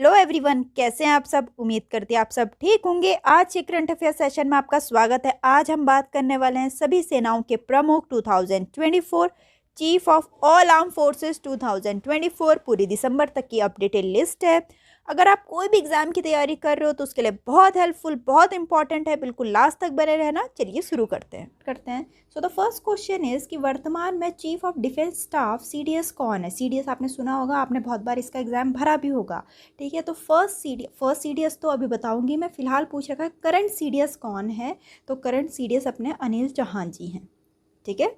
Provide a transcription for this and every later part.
Hello everyone, कैसे हैं आप सब। उम्मीद करती हैं आप सब ठीक होंगे। आज के करंट अफेयर सेशन में आपका स्वागत है। आज हम बात करने वाले हैं सभी सेनाओं के प्रमुख 2024 chief of all arm forces 2024 पूरी दिसंबर तक की अपडेटेड लिस्ट है। अगर आप कोई भी एग्जाम की तैयारी कर रहे हो तो उसके लिए बहुत हेल्पफुल, बहुत इंपॉर्टेंट है। बिल्कुल लास्ट तक बने रहना। चलिए शुरू करते हैं। So the first question is कि वर्तमान में chief of defence staff CDS कौन है। सीडीएस आपने सुना होगा, आपने बहुत बार इसका एग्जाम भरा भी होगा। ठीक है, तो फर्स्ट सीडीएस तो अभी बताऊंगी मैं। फिलहाल पूछ रखा है करंट सीडीएस कौन है, तो करंट सीडीएस अपने अनिल चौहान जी हैं। ठीक है,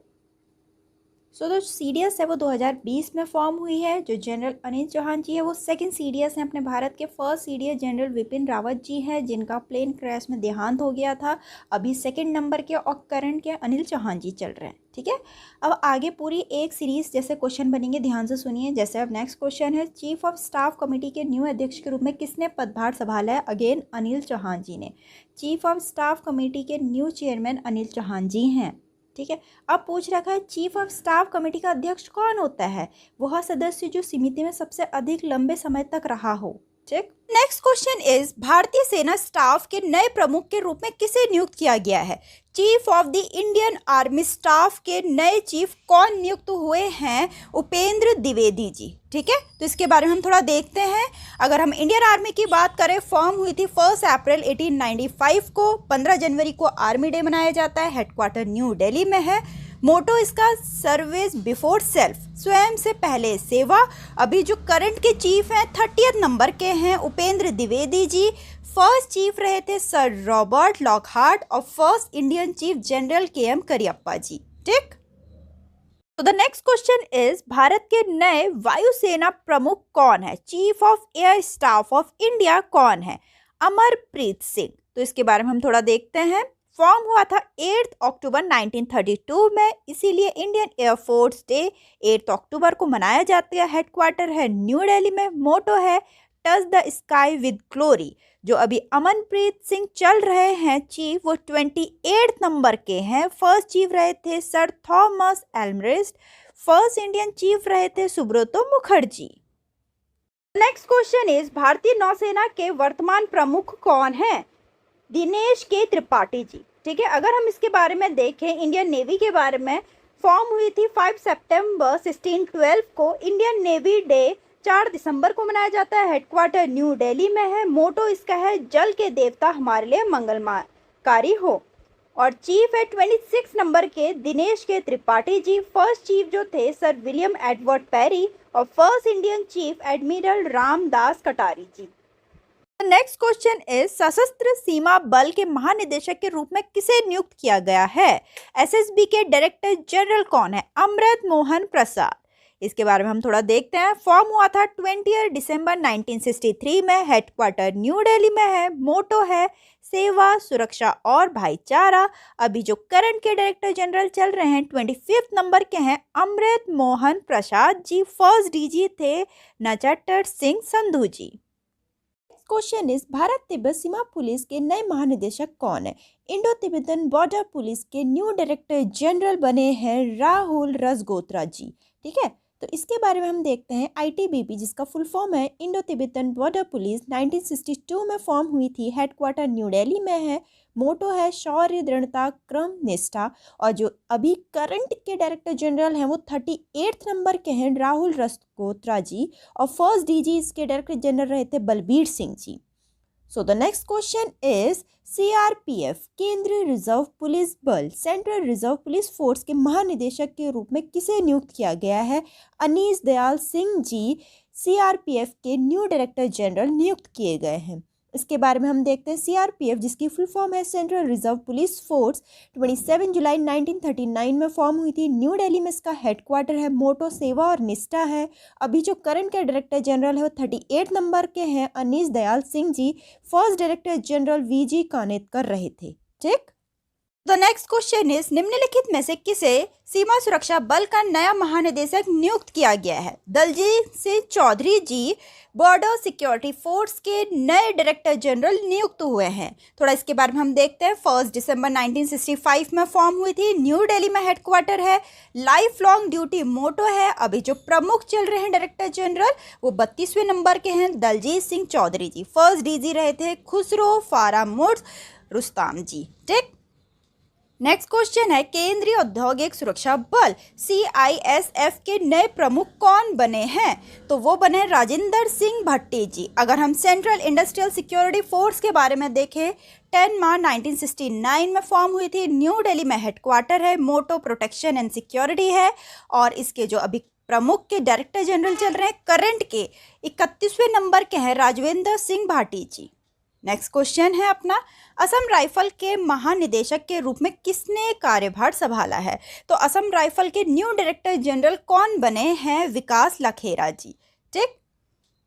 सो जो सीडीएस है वो 2020 में फॉर्म हुई है। जो जनरल अनिल चौहान जी है वो सेकंड सीडीएस हैं अपने भारत के। First CDS general Vipin Rawat ji हैं, जिनका प्लेन क्रैश में देहांत हो गया था। अभी सेकंड नंबर के और करंट के अनिल चौहान जी चल रहे हैं। ठीक है, अब आगे पूरी एक सीरीज जैसे क्वेश्चन बनेंगे, ध्यान से सुनिए। जैसे अब नेक्स्ट क्वेश्चन है, चीफ ऑफ स्टाफ कमेटी के न्यू अध्यक्ष के रूप में किसने पदभार संभाला है। अगेन अनिल चौहान जी ने। चीफ ऑफ स्टाफ कमेटी के न्यू चेयरमैन अनिल चौहान जी हैं। ठीक है, अब पूछ रखा है चीफ ऑफ स्टाफ कमेटी का अध्यक्ष कौन होता है। वह सदस्य जो समिति में सबसे अधिक लंबे समय तक रहा हो। ठीक, नेक्स्ट क्वेश्चन इज भारतीय सेना स्टाफ के नए प्रमुख के रूप में किसे नियुक्त किया गया है। Chief of the Indian army staff के नए चीफ कौन नियुक्त हुए हैं। उपेंद्र द्विवेदी जी। ठीक है, तो इसके बारे में हम थोड़ा देखते हैं। अगर हम इंडियन आर्मी की बात करें, फॉर्म हुई थी 1 अप्रैल 1895 को। 15 जनवरी को आर्मी डे मनाया जाता है। हेडक्वार्टर न्यू दिल्ली में है। मोटो इसका सर्विस बिफोर सेल्फ, स्वयं से पहले सेवा। अभी जो करंट के चीफ हैं 30th नंबर के हैं उपेंद्र द्विवेदी जी। फर्स्ट चीफ रहे थे सर रॉबर्ट लॉकहार्ट और first Indian chief general K M. Cariappa ji. ठीक, तो the next question is Bharat के नए वायुसेना प्रमुख कौन है। Chief of air staff of India कौन है। अमरप्रीत सिंह। तो इसके बारे में हम थोड़ा देखते हैं। फॉर्म हुआ था 8 अक्टूबर 1932 में, इसीलिए इंडियन एयरफोर्स डे 8 अक्टूबर को मनाया जाता है। हेडक्वार्टर है न्यू दिल्ली में। मोटो है touch the sky with glory. जो अभी अमनप्रीत सिंह चल रहे हैं चीफ, वो 28 नंबर के हैं। फर्स्ट चीफ रहे थे sir Thomas Elmhirst. First Indian chief रहे थे Subroto Mukherjee. Next question is भारतीय नौसेना के वर्तमान प्रमुख कौन है। दिनेश के त्रिपाठी जी। ठीक है, अगर हम इसके बारे में देखें, इंडियन नेवी के बारे में, फॉर्म हुई थी 5 सितंबर 1612 को। इंडियन नेवी डे 4 दिसंबर को मनाया जाता है। हेडक्वार्टर न्यू दिल्ली में है। मोटो इसका है जल के देवता हमारे लिए मंगलकारी हो। और चीफ है 26 नंबर के दिनेश के त्रिपाठी जी। फर्स्ट चीफ जो थे सर विलियम एडवर्ड पेरी और first Indian chief admiral Ramdas कटारी जी। नेक्स्ट क्वेश्चन इज सशस्त्र सीमा बल के महानिदेशक के रूप में किसे नियुक्त किया गया है। एसएसबी के डायरेक्टर जनरल कौन है। अमृत मोहन प्रसाद। इसके बारे में हम थोड़ा देखते हैं। फॉर्म हुआ था 20 दिसंबर 1963 में। हेडक्वार्टर न्यू दिल्ली में है। मोटो है सेवा, सुरक्षा और भाईचारा। अभी जो करंट के डायरेक्टर जनरल चल रहे हैं 25 नंबर के हैं अमृत मोहन प्रसाद जी। फर्स्ट डीजी थे नचट्टर सिंह संधू जी। क्वेश्चन इज भारत तिब्बत सीमा पुलिस के नए महानिदेशक कौन है। इंडो तिब्बतन बॉर्डर पुलिस के न्यू डायरेक्टर जनरल बने हैं राहुल रजगोत्रा जी। ठीक है, तो इसके बारे में हम देखते हैं। आईटीबीपी, जिसका फुल फॉर्म है इंडो तिब्बतन बॉर्डर पुलिस, 1962 में फॉर्म हुई थी। हेडक्वार्टर न्यू दिल्ली में है। मोटो है शौर्य, दृढ़ता, क्रम, निष्ठा। और जो अभी करंट के डायरेक्टर जनरल हैं वो 38 नंबर के हैं राहुल रजगोत्रा जी। और फर्स्ट डीजी इसके डायरेक्टर जनरल रहे थे Balbir Singh ji. So the next question is CRPF केंद्रीय रिजर्व पुलिस बल, सेंट्रल रिजर्व पुलिस फोर्स के महानिदेशक के रूप में किसे नियुक्त किया गया है। अनीस दयाल सिंह जी सीआरपीएफ के न्यू डायरेक्टर जनरल नियुक्त किए गए हैं। इसके बारे में हम देखते हैं। सीआरपीएफ, जिसकी फुल फॉर्म है सेंट्रल रिजर्व पुलिस फोर्स, 27 जुलाई 1939 में फॉर्म हुई थी। न्यू दिल्ली में इसका हेडक्वार्टर है। मोटो सेवा और निष्ठा है। अभी जो करंट के डायरेक्टर जनरल है वो 38 नंबर के हैं Anees Dayal Singh ji. First director general V G कानेतकर रहे थे। ठीक, द नेक्स्ट क्वेश्चन इज निम्नलिखित में से किसे सीमा सुरक्षा बल का नया महानिदेशक नियुक्त किया गया है? दलजीत सिंह चौधरी जी बॉर्डर सिक्योरिटी फोर्स के नए डायरेक्टर जनरल नियुक्त हुए हैं। थोड़ा इसके बारे में हम देखते हैं। 1 दिसंबर 1965 में फॉर्म हुई थी। न्यू दिल्ली में हेडक्वार्टर है। लाइफ लॉन्ग ड्यूटी मोटो है। अभी जो प्रमुख चल रहे हैं डायरेक्टर जनरल वो 32वें नंबर के हैं, दलजीत सिंह चौधरी जी। फर्स्ट डीजी रहे थे खुसरो फारामुर्स रुस्ताम जी। ठीक, नेक्स्ट क्वेश्चन है केंद्रीय औद्योगिक सुरक्षा बल CISF के नए प्रमुख कौन बने हैं? तो वो बने राजेंद्र सिंह भट्टी जी। अगर हम सेंट्रल इंडस्ट्रियल सिक्योरिटी फोर्स के बारे में देखें, 10 मार्च 1969 में फॉर्म हुई थी। न्यू दिल्ली में हेडक्वार्टर है। मोटो प्रोटेक्शन एंड सिक्योरिटी है। और इसके जो अभी प्रमुख के डायरेक्टर जनरल चल रहे हैं करंट के 31वें नंबर के हैं राजवेंद्र सिंह भाटी जी। नेक्स्ट क्वेश्चन है अपना, असम राइफल के महानिदेशक के रूप में किसने कार्यभार संभाला है? तो असम राइफल के न्यू डायरेक्टर जनरल कौन बने हैं? विकास लखेरा जी। ठीक,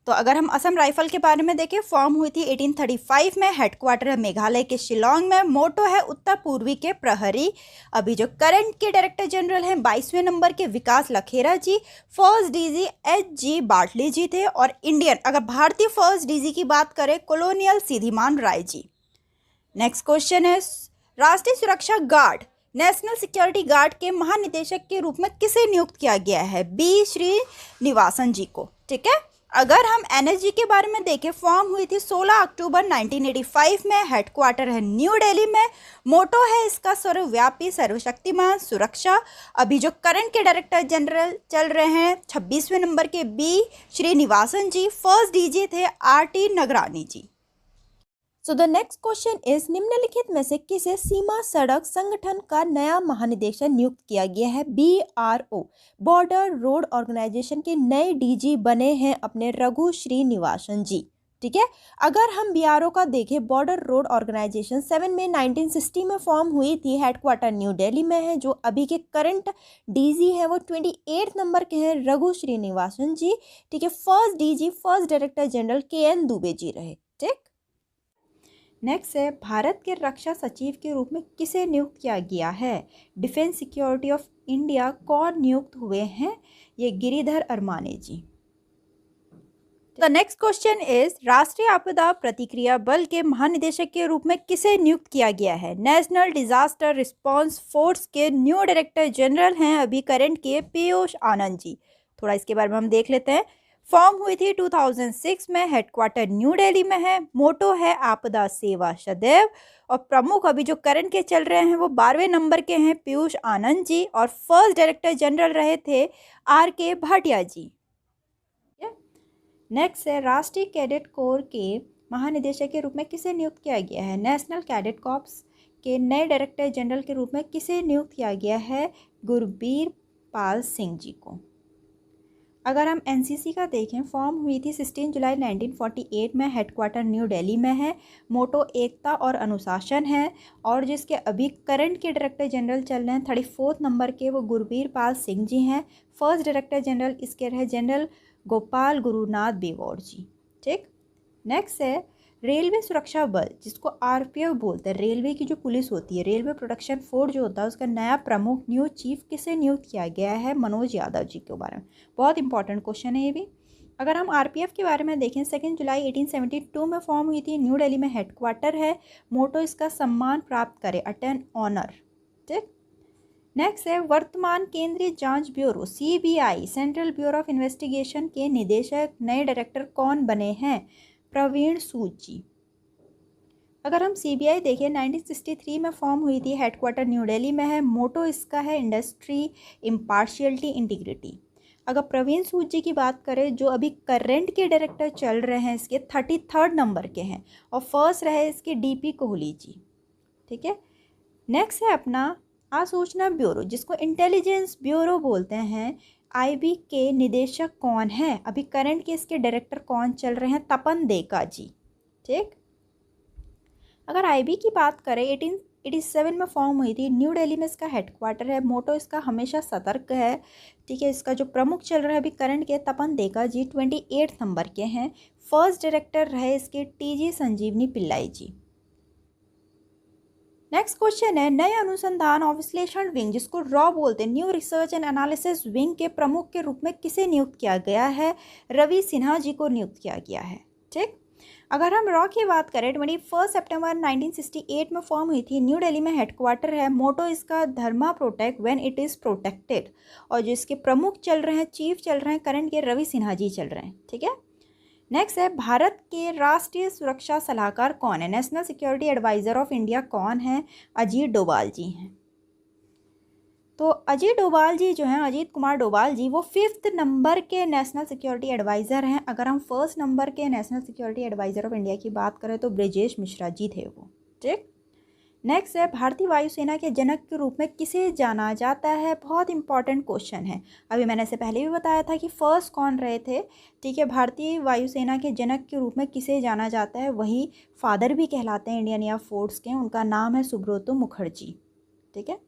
तो अगर हम असम राइफल के बारे में देखें, फॉर्म हुई थी 1835 में। हेडक्वार्टर है मेघालय के शिलोंग में। मोटो है उत्तर पूर्वी के प्रहरी। अभी जो करंट के डायरेक्टर जनरल हैं 22वें नंबर के विकास लखेरा जी। फर्स्ट डीजी HG बाटली जी थे। और इंडियन अगर भारतीय फर्स्ट डीजी की बात करें colonial सीधीमान Rai ji. Next question है राष्ट्रीय सुरक्षा गार्ड नेशनल सिक्योरिटी गार्ड के महानिदेशक के रूप में किसे नियुक्त किया गया है? B श्रीनिवासन जी को। ठीक है, अगर हम NSG के बारे में देखें, फॉर्म हुई थी 16 अक्टूबर 1985 में। हेडक्वार्टर है न्यू दिल्ली में। मोटो है इसका सर्वव्यापी सर्वशक्तिमान सुरक्षा। अभी जो करंट के डायरेक्टर जनरल चल रहे हैं 26वें नंबर के B Srinivasan ji. First DG थे RT Nagrani ji. So the next question is निम्नलिखित में से किसे सीमा सड़क संगठन का नया महानिदेशक नियुक्त किया गया है? BRO बॉर्डर रोड ऑर्गेनाइजेशन के नए DG बने हैं अपने रघु श्रीनिवासन जी। ठीक है, अगर हम BRO का देखें, बॉर्डर रोड ऑर्गेनाइजेशन 7 मई 1960 में फॉर्म हुई थी। हेडक्वार्टर न्यू दिल्ली में है। जो अभी के करंट DG हैं वो 28 नंबर के हैं रघु श्रीनिवासन जी। ठीक है, first DG first director general KN Dubey ji रहे। ठीक, नेक्स्ट है भारत के रक्षा सचिव के रूप में किसे नियुक्त किया गया है? डिफेंस सिक्योरिटी ऑफ इंडिया कौन नियुक्त हुए हैं? ये गिरिधर अरमाने जी। द नेक्स्ट क्वेश्चन इज राष्ट्रीय आपदा प्रतिक्रिया बल के महानिदेशक के रूप में किसे नियुक्त किया गया है? नेशनल डिजास्टर रिस्पांस फोर्स के न्यू डायरेक्टर जनरल हैं अभी करंट के पीयूष आनंद जी। थोड़ा इसके बारे में हम देख लेते हैं। फॉर्म हुई थी 2006 में। हेडक्वार्टर न्यू दिल्ली में है। मोटो है आपदा सेवा सदैव। और प्रमुख अभी जो करंट के चल रहे हैं वो 12वें नंबर के हैं पीयूष आनंद जी। और फर्स्ट डायरेक्टर जनरल रहे थे RK भाटिया जी। नेक्स्ट है राष्ट्रीय कैडेट कोर के महानिदेशक के रूप में किसे नियुक्त किया गया है? नेशनल कैडेट कॉर्प्स के नए डायरेक्टर जनरल के रूप में किसे नियुक्त किया गया है? गुरबीर पाल सिंह जी को। अगर हम NCC का देखें, फॉर्म हुई थी 16 जुलाई 1948 में। हेडक्वार्टर न्यू दिल्ली में है। मोटो एकता और अनुशासन है। और जिसके अभी करंट के डायरेक्टर जनरल चल रहे हैं 34 नंबर के वो गुरबीर पाल सिंह जी हैं। फर्स्ट डायरेक्टर जनरल इसके रहे जनरल गोपाल गुरुनाथ बेवोर जी। ठीक, नेक्स्ट है रेलवे सुरक्षा बल जिसको RPF बोलते हैं। रेलवे की जो पुलिस होती है, रेलवे प्रोटेक्शन फोर्स जो होता है, उसका नया प्रमुख न्यू चीफ किसे नियुक्त किया गया है? मनोज यादव जी के बारे में। बहुत इंपॉर्टेंट क्वेश्चन है ये भी। अगर हम RPF के बारे में देखें, 2 जुलाई 1872 में फॉर्म हुई थी। न्यू दिल्ली में हेडक्वार्टर है। मोटो इसका सम्मान प्राप्त करे, अटेन ऑनर। ठीक, नेक्स्ट है वर्तमान केंद्रीय जांच bureau CBI central bureau of investigation के निदेशक नए डायरेक्टर कौन बने हैं? प्रवीण सूद जी। अगर हम CBI देखें, 1963 में फॉर्म हुई थी। हेडक्वार्टर न्यू दिल्ली में है। मोटो इसका है इंडस्ट्री इम्पार्शियलिटी इंटीग्रिटी। अगर प्रवीण सूद जी की बात करें, जो अभी करंट के डायरेक्टर चल रहे हैं, इसके 33rd नंबर के हैं। और फर्स्ट रहे इसके DP कोहली जी। ठीक है, नेक्स्ट है अपना आसूचना ब्यूरो जिसको इंटेलिजेंस ब्यूरो बोलते हैं। IB के निदेशक कौन है? अभी करंट के इसके डायरेक्टर कौन चल रहे हैं? तपन देका जी। ठीक, अगर IB की बात करें, 1887 में फॉर्म हुई थी। न्यू दिल्ली में इसका हेडक्वार्टर है। मोटो इसका हमेशा सतर्क है। ठीक है, इसका जो प्रमुख चल रहा है अभी करंट के तपन देका जी 28 नंबर के हैं। फर्स्ट डायरेक्टर रहे इसके TG संजीवनी पिल्लाई जी। नेक्स्ट क्वेश्चन है, नए अनुसंधान और विश्लेषण विंग जिसको रॉ बोलते हैं, new research and analysis wing के प्रमुख के रूप में किसे नियुक्त किया गया है? रवि सिन्हा जी को नियुक्त किया गया है। ठीक, अगर हम रॉ की बात करें, 21 सितंबर 1968 में फॉर्म हुई थी, न्यू दिल्ली में हेडक्वार्टर है, मोटो इसका dharma protect when it is protected, और जो इसके प्रमुख चल रहे हैं, चीफ चल रहे हैं करंट के, रवि सिन्हा जी चल रहे हैं। ठीक है, नेक्स्ट है, भारत के राष्ट्रीय सुरक्षा सलाहकार कौन है? National security advisor of India कौन है? अजीत डोभाल जी हैं। तो अजीत डोभाल जी जो हैं, अजीत कुमार डोभाल जी, वो 5th नंबर के नेशनल सिक्योरिटी एडवाइज़र हैं। अगर हम 1st नंबर के national security advisor of India की बात करें तो ब्रजेश मिश्रा जी थे वो। ठीक, नेक्स्ट है, भारतीय वायुसेना के जनक के रूप में किसे जाना जाता है? बहुत इंपॉर्टेंट क्वेश्चन है। अभी मैंने इससे पहले भी बताया था कि फर्स्ट कौन रहे थे। ठीक है, भारतीय वायुसेना के जनक के रूप में किसे जाना जाता है? वही फादर भी कहलाते हैं इंडियन एयरफोर्स के, उनका नाम है सुब्रतो मुखर्जी। ठीक है,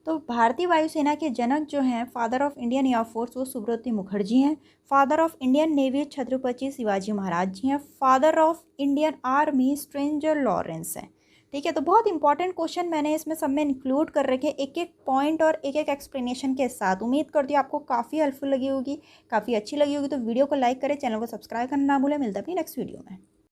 तो भारतीय वायुसेना के जनक जो हैं, फादर ऑफ इंडियन एयरफोर्स, वो सुब्रतो मुखर्जी हैं। Father of Indian navy Chhatrapati Shivaji Maharaj ji हैं। Father of Indian army Stringer Lawrence हैं। ठीक है, तो बहुत इंपॉर्टेंट क्वेश्चन मैंने इसमें सब में इंक्लूड कर रखे, एक एक पॉइंट और एक एक एक्सप्लेनेशन के साथ। उम्मीद करती हूँ आपको काफ़ी हेल्पफुल लगी होगी, काफ़ी अच्छी लगी होगी। तो वीडियो को लाइक करें, चैनल को सब्सक्राइब करना ना भूलें। मिलता है अपनी नेक्स्ट वीडियो में।